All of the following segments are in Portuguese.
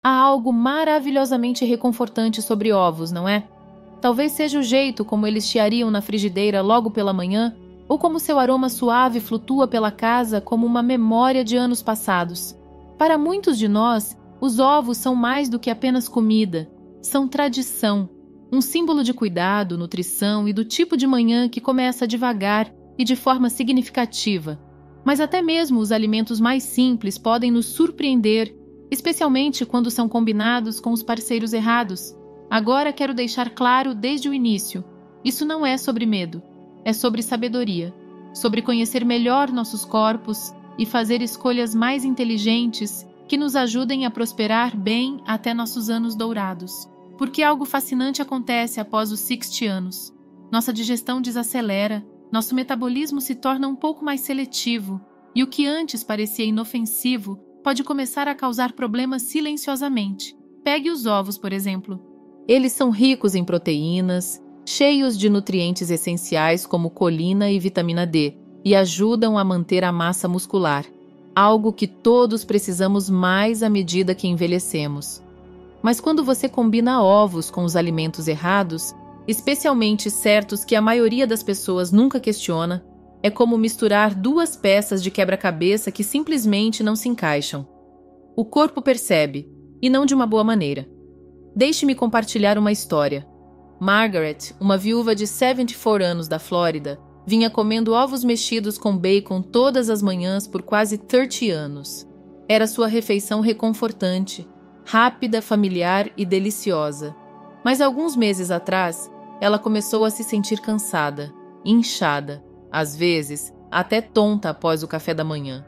Há algo maravilhosamente reconfortante sobre ovos, não é? Talvez seja o jeito como eles chiariam na frigideira logo pela manhã, ou como seu aroma suave flutua pela casa como uma memória de anos passados. Para muitos de nós, os ovos são mais do que apenas comida, são tradição, um símbolo de cuidado, nutrição e do tipo de manhã que começa devagar e de forma significativa. Mas até mesmo os alimentos mais simples podem nos surpreender, especialmente quando são combinados com os parceiros errados. Agora quero deixar claro desde o início, isso não é sobre medo, é sobre sabedoria, sobre conhecer melhor nossos corpos e fazer escolhas mais inteligentes que nos ajudem a prosperar bem até nossos anos dourados. Porque algo fascinante acontece após os 60 anos. Nossa digestão desacelera, nosso metabolismo se torna um pouco mais seletivo, e o que antes parecia inofensivo pode começar a causar problemas silenciosamente. Pegue os ovos, por exemplo. Eles são ricos em proteínas, cheios de nutrientes essenciais como colina e vitamina D, e ajudam a manter a massa muscular, algo que todos precisamos mais à medida que envelhecemos. Mas quando você combina ovos com os alimentos errados, especialmente certos que a maioria das pessoas nunca questiona, é como misturar duas peças de quebra-cabeça que simplesmente não se encaixam. O corpo percebe, e não de uma boa maneira. Deixe-me compartilhar uma história. Margaret, uma viúva de 74 anos da Flórida, vinha comendo ovos mexidos com bacon todas as manhãs por quase 30 anos. Era sua refeição reconfortante, rápida, familiar e deliciosa. Mas alguns meses atrás, ela começou a se sentir cansada, inchada, às vezes até tonta após o café da manhã.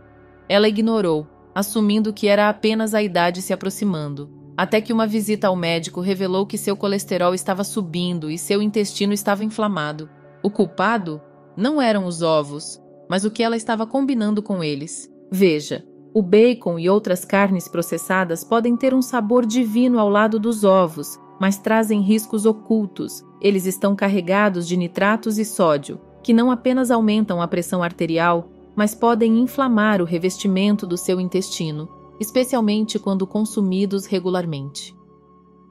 Ela ignorou, assumindo que era apenas a idade se aproximando, até que uma visita ao médico revelou que seu colesterol estava subindo e seu intestino estava inflamado. O culpado não eram os ovos, mas o que ela estava combinando com eles. Veja, o bacon e outras carnes processadas podem ter um sabor divino ao lado dos ovos, mas trazem riscos ocultos. Eles estão carregados de nitratos e sódio, que não apenas aumentam a pressão arterial, mas podem inflamar o revestimento do seu intestino, especialmente quando consumidos regularmente.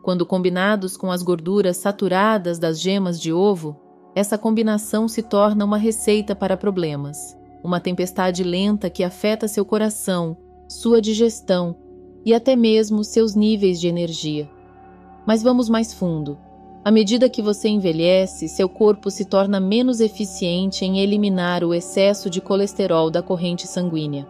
Quando combinados com as gorduras saturadas das gemas de ovo, essa combinação se torna uma receita para problemas, uma tempestade lenta que afeta seu coração, sua digestão e até mesmo seus níveis de energia. Mas vamos mais fundo. À medida que você envelhece, seu corpo se torna menos eficiente em eliminar o excesso de colesterol da corrente sanguínea.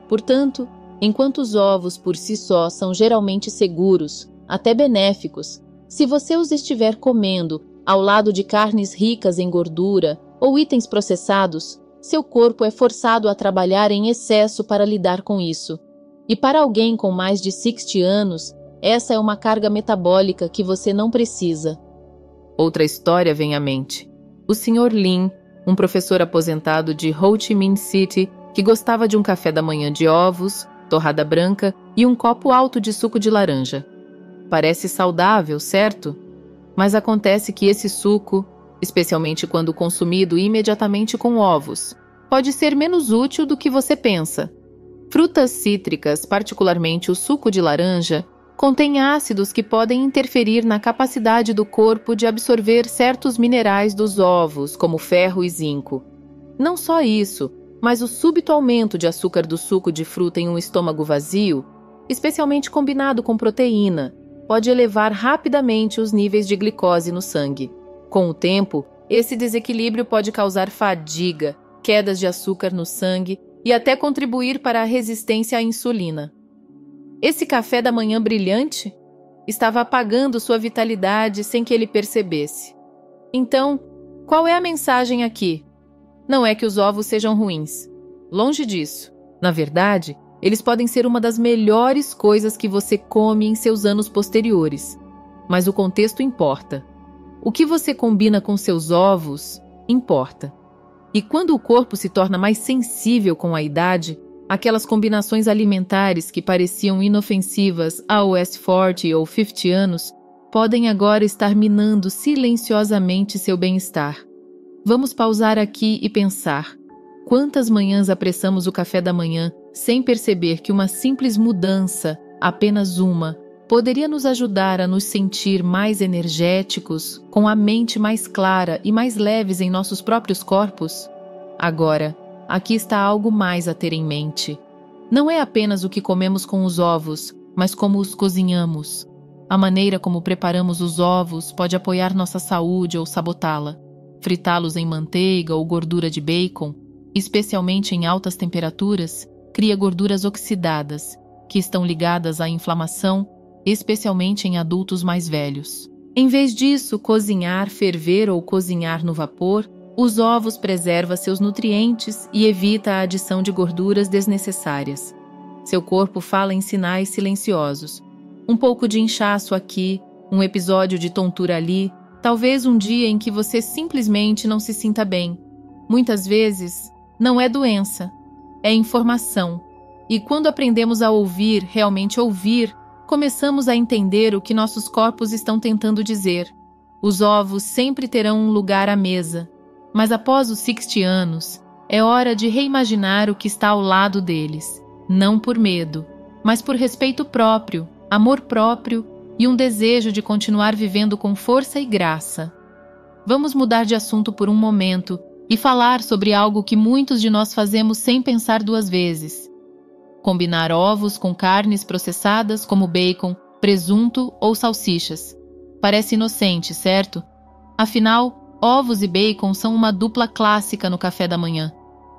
Portanto, enquanto os ovos por si só são geralmente seguros, até benéficos, se você os estiver comendo ao lado de carnes ricas em gordura ou itens processados, seu corpo é forçado a trabalhar em excesso para lidar com isso. E para alguém com mais de 60 anos, essa é uma carga metabólica que você não precisa. Outra história vem à mente. O Sr. Lin, um professor aposentado de Ho Chi Minh City, que gostava de um café da manhã de ovos, torrada branca e um copo alto de suco de laranja. Parece saudável, certo? Mas acontece que esse suco, especialmente quando consumido imediatamente com ovos, pode ser menos útil do que você pensa. Frutas cítricas, particularmente o suco de laranja, contêm ácidos que podem interferir na capacidade do corpo de absorver certos minerais dos ovos, como ferro e zinco. Não só isso, mas o súbito aumento de açúcar do suco de fruta em um estômago vazio, especialmente combinado com proteína, pode elevar rapidamente os níveis de glicose no sangue. Com o tempo, esse desequilíbrio pode causar fadiga, quedas de açúcar no sangue e até contribuir para a resistência à insulina. Esse café da manhã brilhante estava apagando sua vitalidade sem que ele percebesse. Então, qual é a mensagem aqui? Não é que os ovos sejam ruins. Longe disso. Na verdade, eles podem ser uma das melhores coisas que você come em seus anos posteriores. Mas o contexto importa. O que você combina com seus ovos importa. E quando o corpo se torna mais sensível com a idade, aquelas combinações alimentares que pareciam inofensivas aos 40 ou 50 anos podem agora estar minando silenciosamente seu bem-estar. Vamos pausar aqui e pensar. Quantas manhãs apressamos o café da manhã sem perceber que uma simples mudança, apenas uma, poderia nos ajudar a nos sentir mais energéticos, com a mente mais clara e mais leves em nossos próprios corpos? Agora, aqui está algo mais a ter em mente. Não é apenas o que comemos com os ovos, mas como os cozinhamos. A maneira como preparamos os ovos pode apoiar nossa saúde ou sabotá-la. Fritá-los em manteiga ou gordura de bacon, especialmente em altas temperaturas, cria gorduras oxidadas, que estão ligadas à inflamação, especialmente em adultos mais velhos. Em vez disso, cozinhar, ferver ou cozinhar no vapor, os ovos preserva seus nutrientes e evita a adição de gorduras desnecessárias. Seu corpo fala em sinais silenciosos. Um pouco de inchaço aqui, um episódio de tontura ali, talvez um dia em que você simplesmente não se sinta bem. Muitas vezes, não é doença, é informação. E quando aprendemos a ouvir, realmente ouvir, começamos a entender o que nossos corpos estão tentando dizer. Os ovos sempre terão um lugar à mesa, mas após os 60 anos, é hora de reimaginar o que está ao lado deles, não por medo, mas por respeito próprio, amor próprio e um desejo de continuar vivendo com força e graça. Vamos mudar de assunto por um momento e falar sobre algo que muitos de nós fazemos sem pensar duas vezes. Combinar ovos com carnes processadas como bacon, presunto ou salsichas. Parece inocente, certo? Afinal, ovos e bacon são uma dupla clássica no café da manhã.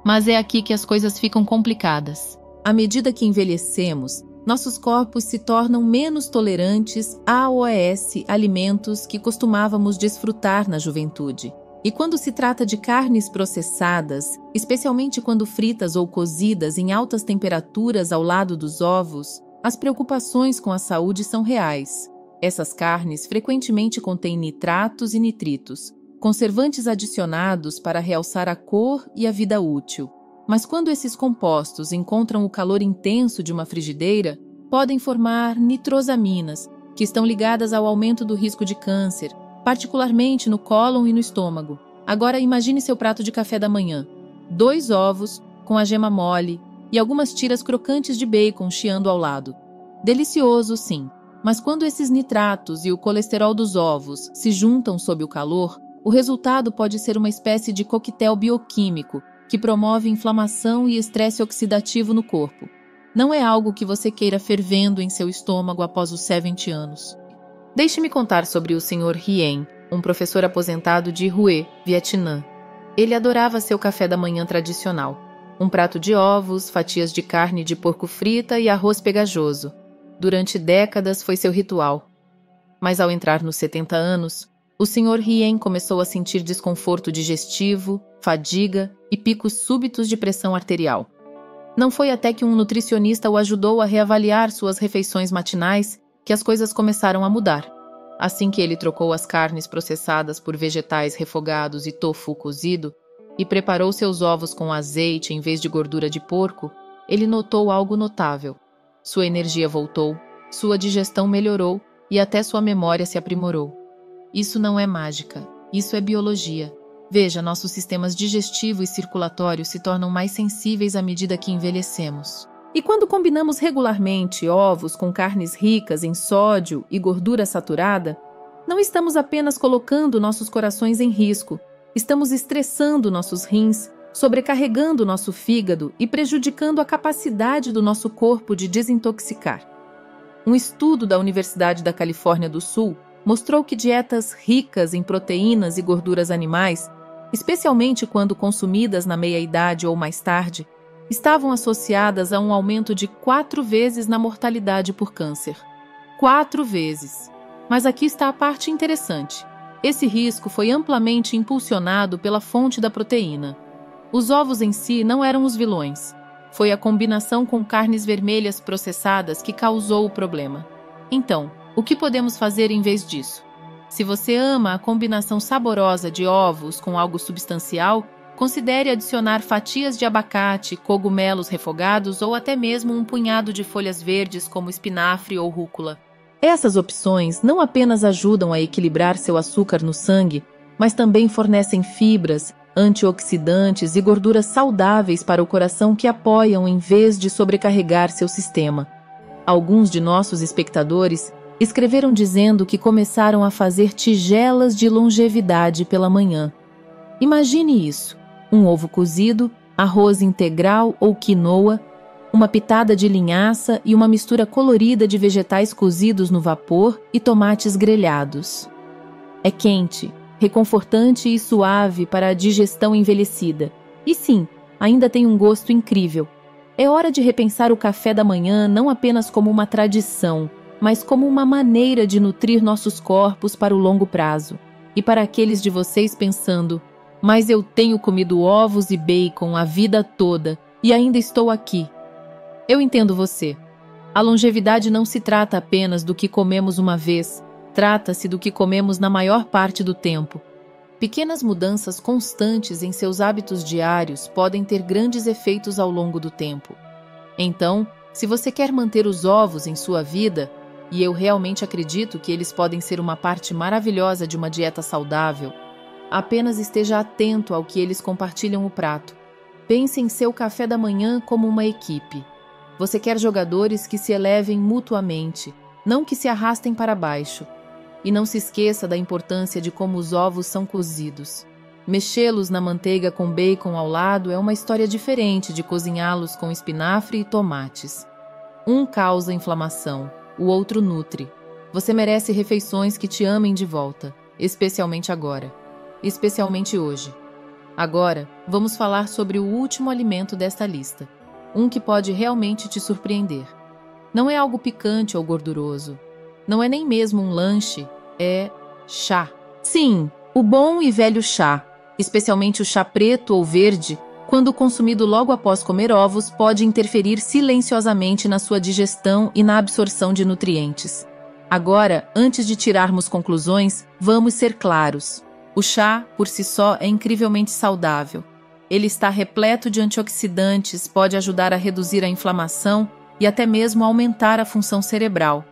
Mas é aqui que as coisas ficam complicadas. À medida que envelhecemos, nossos corpos se tornam menos tolerantes a alimentos que costumávamos desfrutar na juventude. E quando se trata de carnes processadas, especialmente quando fritas ou cozidas em altas temperaturas ao lado dos ovos, as preocupações com a saúde são reais. Essas carnes frequentemente contêm nitratos e nitritos, conservantes adicionados para realçar a cor e a vida útil. Mas quando esses compostos encontram o calor intenso de uma frigideira, podem formar nitrosaminas, que estão ligadas ao aumento do risco de câncer, particularmente no cólon e no estômago. Agora imagine seu prato de café da manhã. 2 ovos, com a gema mole, e algumas tiras crocantes de bacon chiando ao lado. Delicioso, sim, mas quando esses nitratos e o colesterol dos ovos se juntam sob o calor, o resultado pode ser uma espécie de coquetel bioquímico que promove inflamação e estresse oxidativo no corpo. Não é algo que você queira fervendo em seu estômago após os 70 anos. Deixe-me contar sobre o Sr. Hien, um professor aposentado de Hue, Vietnã. Ele adorava seu café da manhã tradicional. Um prato de ovos, fatias de carne de porco frita e arroz pegajoso. Durante décadas foi seu ritual. Mas ao entrar nos 70 anos, o Sr. Hien começou a sentir desconforto digestivo, fadiga e picos súbitos de pressão arterial. Não foi até que um nutricionista o ajudou a reavaliar suas refeições matinais que as coisas começaram a mudar. Assim que ele trocou as carnes processadas por vegetais refogados e tofu cozido e preparou seus ovos com azeite em vez de gordura de porco, ele notou algo notável. Sua energia voltou, sua digestão melhorou e até sua memória se aprimorou. Isso não é mágica, isso é biologia. Veja, nossos sistemas digestivo e circulatório se tornam mais sensíveis à medida que envelhecemos. E quando combinamos regularmente ovos com carnes ricas em sódio e gordura saturada, não estamos apenas colocando nossos corações em risco, estamos estressando nossos rins, sobrecarregando nosso fígado e prejudicando a capacidade do nosso corpo de desintoxicar. Um estudo da Universidade da Califórnia do Sul mostrou que dietas ricas em proteínas e gorduras animais, especialmente quando consumidas na meia-idade ou mais tarde, estavam associadas a um aumento de 4 vezes na mortalidade por câncer. 4 vezes! Mas aqui está a parte interessante. Esse risco foi amplamente impulsionado pela fonte da proteína. Os ovos em si não eram os vilões. Foi a combinação com carnes vermelhas processadas que causou o problema. Então, o que podemos fazer em vez disso? Se você ama a combinação saborosa de ovos com algo substancial, considere adicionar fatias de abacate, cogumelos refogados ou até mesmo um punhado de folhas verdes como espinafre ou rúcula. Essas opções não apenas ajudam a equilibrar seu açúcar no sangue, mas também fornecem fibras, antioxidantes e gorduras saudáveis para o coração que apoiam em vez de sobrecarregar seu sistema. Alguns de nossos espectadores Escreveram dizendo que começaram a fazer tigelas de longevidade pela manhã. Imagine isso: um ovo cozido, arroz integral ou quinoa, uma pitada de linhaça e uma mistura colorida de vegetais cozidos no vapor e tomates grelhados. É quente, reconfortante e suave para a digestão envelhecida. E sim, ainda tem um gosto incrível. É hora de repensar o café da manhã não apenas como uma tradição, mas como uma maneira de nutrir nossos corpos para o longo prazo. E para aqueles de vocês pensando: mas eu tenho comido ovos e bacon a vida toda e ainda estou aqui. Eu entendo você. A longevidade não se trata apenas do que comemos uma vez, trata-se do que comemos na maior parte do tempo. Pequenas mudanças constantes em seus hábitos diários podem ter grandes efeitos ao longo do tempo. Então, se você quer manter os ovos em sua vida, e eu realmente acredito que eles podem ser uma parte maravilhosa de uma dieta saudável, apenas esteja atento ao que eles compartilham o prato. Pense em seu café da manhã como uma equipe. Você quer jogadores que se elevem mutuamente, não que se arrastem para baixo. E não se esqueça da importância de como os ovos são cozidos. Mexê-los na manteiga com bacon ao lado é uma história diferente de cozinhá-los com espinafre e tomates. Um causa inflamação, o outro nutre. Você merece refeições que te amem de volta, especialmente agora. Especialmente hoje. Agora, vamos falar sobre o último alimento desta lista. Um que pode realmente te surpreender. Não é algo picante ou gorduroso. Não é nem mesmo um lanche, é chá. Sim, o bom e velho chá, especialmente o chá preto ou verde, quando consumido logo após comer ovos, pode interferir silenciosamente na sua digestão e na absorção de nutrientes. Agora, antes de tirarmos conclusões, vamos ser claros. O chá, por si só, é incrivelmente saudável. Ele está repleto de antioxidantes, pode ajudar a reduzir a inflamação e até mesmo aumentar a função cerebral.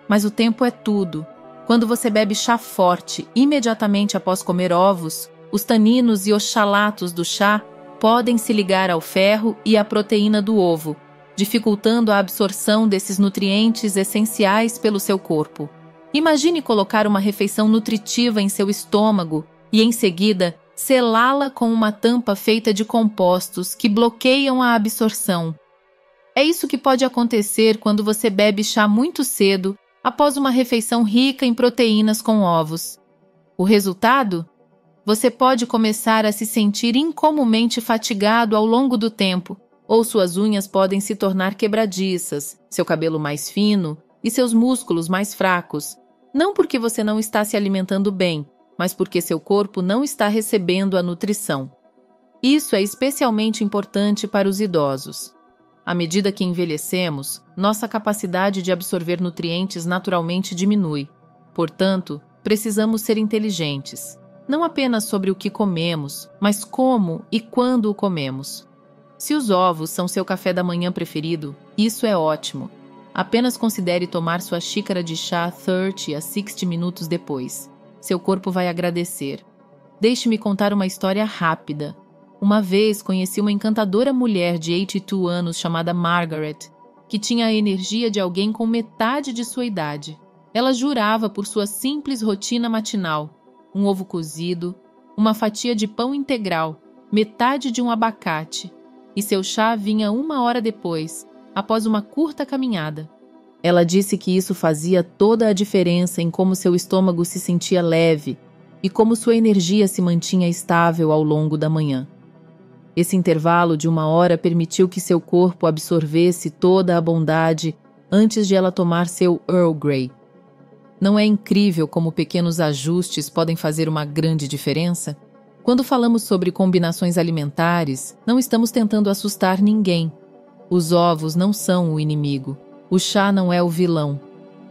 Mas o tempo é tudo. Quando você bebe chá forte imediatamente após comer ovos, os taninos e oxalatos do chá podem se ligar ao ferro e à proteína do ovo, dificultando a absorção desses nutrientes essenciais pelo seu corpo. Imagine colocar uma refeição nutritiva em seu estômago e, em seguida, selá-la com uma tampa feita de compostos que bloqueiam a absorção. É isso que pode acontecer quando você bebe chá muito cedo após uma refeição rica em proteínas com ovos. O resultado? Você pode começar a se sentir incomumente fatigado ao longo do tempo, ou suas unhas podem se tornar quebradiças, seu cabelo mais fino e seus músculos mais fracos, não porque você não está se alimentando bem, mas porque seu corpo não está recebendo a nutrição. Isso é especialmente importante para os idosos. À medida que envelhecemos, nossa capacidade de absorver nutrientes naturalmente diminui. Portanto, precisamos ser inteligentes, não apenas sobre o que comemos, mas como e quando o comemos. Se os ovos são seu café da manhã preferido, isso é ótimo. Apenas considere tomar sua xícara de chá 30 a 60 minutos depois. Seu corpo vai agradecer. Deixe-me contar uma história rápida. Uma vez conheci uma encantadora mulher de 82 anos chamada Margaret, que tinha a energia de alguém com metade de sua idade. Ela jurava por sua simples rotina matinal: um ovo cozido, uma fatia de pão integral, metade de um abacate, e seu chá vinha 1 hora depois, após uma curta caminhada. Ela disse que isso fazia toda a diferença em como seu estômago se sentia leve e como sua energia se mantinha estável ao longo da manhã. Esse intervalo de 1 hora permitiu que seu corpo absorvesse toda a bondade antes de ela tomar seu Earl Grey. Não é incrível como pequenos ajustes podem fazer uma grande diferença? Quando falamos sobre combinações alimentares, não estamos tentando assustar ninguém. Os ovos não são o inimigo. O chá não é o vilão.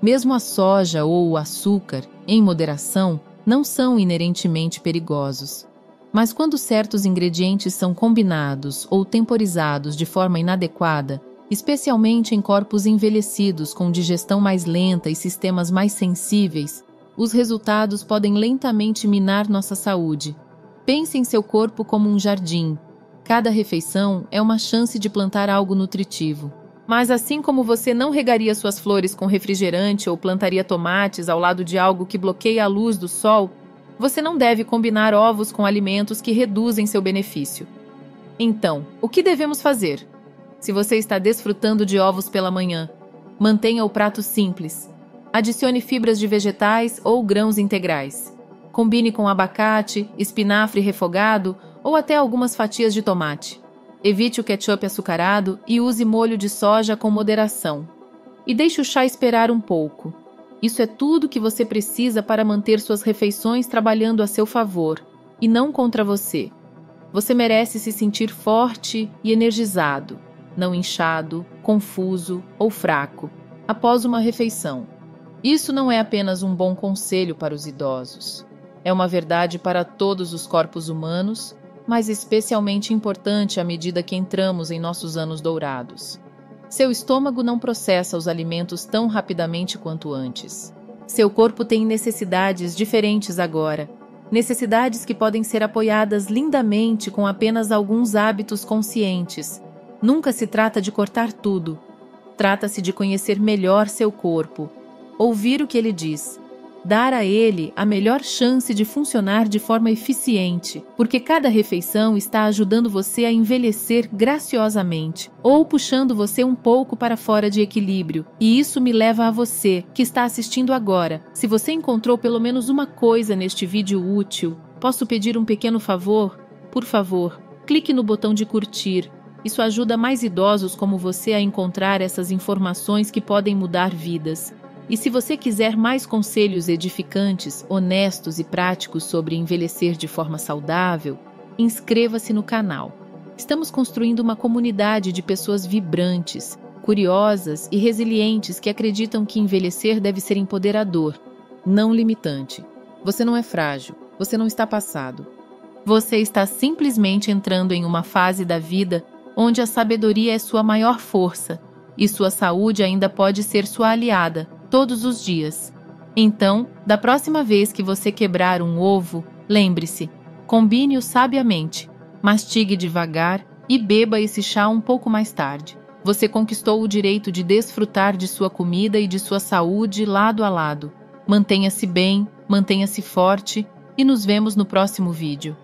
Mesmo a soja ou o açúcar, em moderação, não são inerentemente perigosos. Mas quando certos ingredientes são combinados ou temporizados de forma inadequada, especialmente em corpos envelhecidos com digestão mais lenta e sistemas mais sensíveis, os resultados podem lentamente minar nossa saúde. Pense em seu corpo como um jardim. Cada refeição é uma chance de plantar algo nutritivo. Mas assim como você não regaria suas flores com refrigerante ou plantaria tomates ao lado de algo que bloqueia a luz do sol, você não deve combinar ovos com alimentos que reduzem seu benefício. Então, o que devemos fazer? Se você está desfrutando de ovos pela manhã, mantenha o prato simples. Adicione fibras de vegetais ou grãos integrais. Combine com abacate, espinafre refogado ou até algumas fatias de tomate. Evite o ketchup açucarado e use molho de soja com moderação. E deixe o chá esperar um pouco. Isso é tudo que você precisa para manter suas refeições trabalhando a seu favor, e não contra você. Você merece se sentir forte e energizado, não inchado, confuso ou fraco, após uma refeição. Isso não é apenas um bom conselho para os idosos. É uma verdade para todos os corpos humanos, mas especialmente importante à medida que entramos em nossos anos dourados. Seu estômago não processa os alimentos tão rapidamente quanto antes. Seu corpo tem necessidades diferentes agora, necessidades que podem ser apoiadas lindamente com apenas alguns hábitos conscientes. Nunca se trata de cortar tudo. Trata-se de conhecer melhor seu corpo, ouvir o que ele diz, dar a ele a melhor chance de funcionar de forma eficiente, porque cada refeição está ajudando você a envelhecer graciosamente, ou puxando você um pouco para fora de equilíbrio. E isso me leva a você, que está assistindo agora. Se você encontrou pelo menos uma coisa neste vídeo útil, posso pedir um pequeno favor? Por favor, clique no botão de curtir. Isso ajuda mais idosos como você a encontrar essas informações que podem mudar vidas. E se você quiser mais conselhos edificantes, honestos e práticos sobre envelhecer de forma saudável, inscreva-se no canal. Estamos construindo uma comunidade de pessoas vibrantes, curiosas e resilientes que acreditam que envelhecer deve ser empoderador, não limitante. Você não é frágil, você não está passado. Você está simplesmente entrando em uma fase da vida onde a sabedoria é sua maior força e sua saúde ainda pode ser sua aliada todos os dias. Então, da próxima vez que você quebrar um ovo, lembre-se, combine-o sabiamente, mastigue devagar e beba esse chá um pouco mais tarde. Você conquistou o direito de desfrutar de sua comida e de sua saúde lado a lado. Mantenha-se bem, mantenha-se forte e nos vemos no próximo vídeo.